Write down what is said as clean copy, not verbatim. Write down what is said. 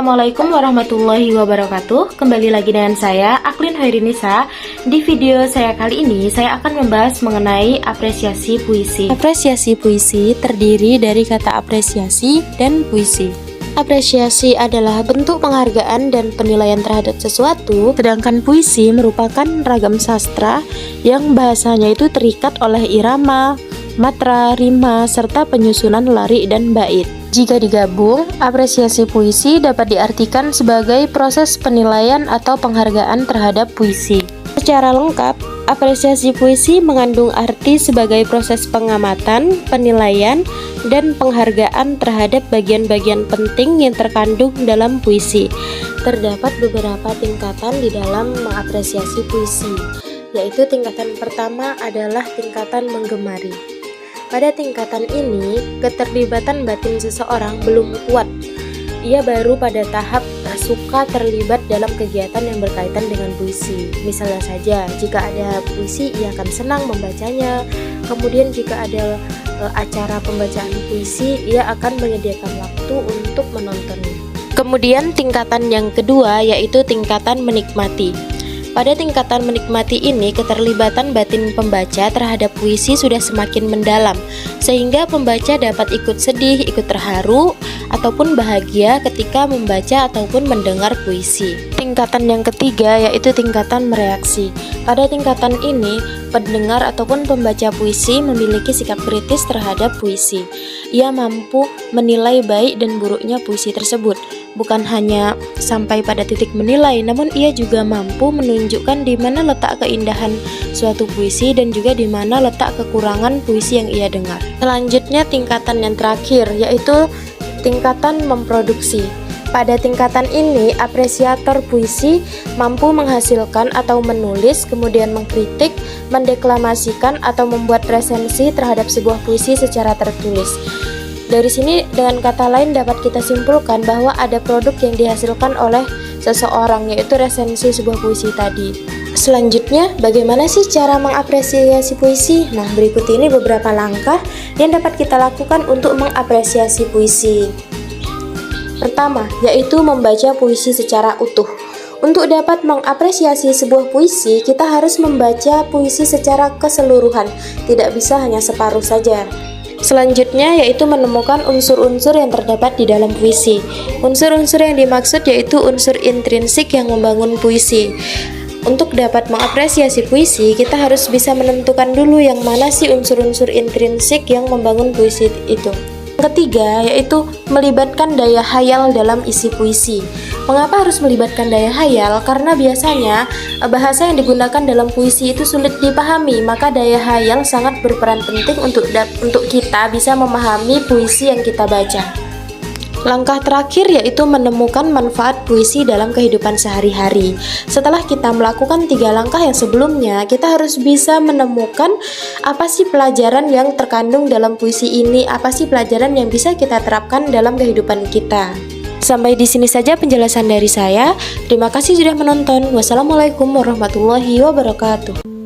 Assalamualaikum warahmatullahi wabarakatuh. Kembali lagi dengan saya, Aklin Hoirinisa. Di video saya kali ini, saya akan membahas mengenai apresiasi puisi. Apresiasi puisi terdiri dari kata apresiasi dan puisi. Apresiasi adalah bentuk penghargaan dan penilaian terhadap sesuatu, sedangkan puisi merupakan ragam sastra yang bahasanya itu terikat oleh irama, matra, rima, serta penyusunan larik dan bait. Jika digabung, apresiasi puisi dapat diartikan sebagai proses penilaian atau penghargaan terhadap puisi. Secara lengkap, apresiasi puisi mengandung arti sebagai proses pengamatan, penilaian, dan penghargaan terhadap bagian-bagian penting yang terkandung dalam puisi. Terdapat beberapa tingkatan di dalam mengapresiasi puisi, yaitu tingkatan pertama adalah tingkatan menggemari. Pada tingkatan ini, keterlibatan batin seseorang belum kuat. Ia baru pada tahap suka terlibat dalam kegiatan yang berkaitan dengan puisi. Misalnya saja, jika ada puisi, ia akan senang membacanya. Kemudian jika ada acara pembacaan puisi, ia akan menyediakan waktu untuk menontonnya. Kemudian tingkatan yang kedua yaitu tingkatan menikmati. Pada tingkatan menikmati ini, keterlibatan batin pembaca terhadap puisi sudah semakin mendalam, sehingga pembaca dapat ikut sedih, ikut terharu, ataupun bahagia ketika membaca ataupun mendengar puisi. Tingkatan yang ketiga yaitu tingkatan mereaksi. Pada tingkatan ini, pendengar ataupun pembaca puisi memiliki sikap kritis terhadap puisi. Ia mampu menilai baik dan buruknya puisi tersebut. Bukan hanya sampai pada titik menilai, namun ia juga mampu menunjukkan di mana letak keindahan suatu puisi dan juga di mana letak kekurangan puisi yang ia dengar. Selanjutnya tingkatan yang terakhir yaitu tingkatan memproduksi. Pada tingkatan ini, apresiator puisi mampu menghasilkan atau menulis, kemudian mengkritik, mendeklamasikan atau membuat resensi terhadap sebuah puisi secara tertulis. Dari sini dengan kata lain dapat kita simpulkan bahwa ada produk yang dihasilkan oleh seseorang, yaitu resensi sebuah puisi tadi. Selanjutnya, bagaimana sih cara mengapresiasi puisi? Nah, berikut ini beberapa langkah yang dapat kita lakukan untuk mengapresiasi puisi. Pertama, yaitu membaca puisi secara utuh. Untuk dapat mengapresiasi sebuah puisi, kita harus membaca puisi secara keseluruhan, tidak bisa hanya separuh saja. Selanjutnya yaitu menemukan unsur-unsur yang terdapat di dalam puisi. Unsur-unsur yang dimaksud yaitu unsur intrinsik yang membangun puisi. Untuk dapat mengapresiasi puisi, kita harus bisa menentukan dulu yang mana sih unsur-unsur intrinsik yang membangun puisi itu. Ketiga, yaitu melibatkan daya hayal dalam isi puisi. Mengapa harus melibatkan daya hayal? Karena biasanya bahasa yang digunakan dalam puisi itu sulit dipahami, maka daya hayal sangat berperan penting untuk kita bisa memahami puisi yang kita baca. Langkah terakhir yaitu menemukan manfaat puisi dalam kehidupan sehari-hari. Setelah kita melakukan 3 langkah yang sebelumnya, kita harus bisa menemukan apa sih pelajaran yang terkandung dalam puisi ini, apa sih pelajaran yang bisa kita terapkan dalam kehidupan kita. Sampai di sini saja penjelasan dari saya. Terima kasih sudah menonton. Wassalamualaikum warahmatullahi wabarakatuh.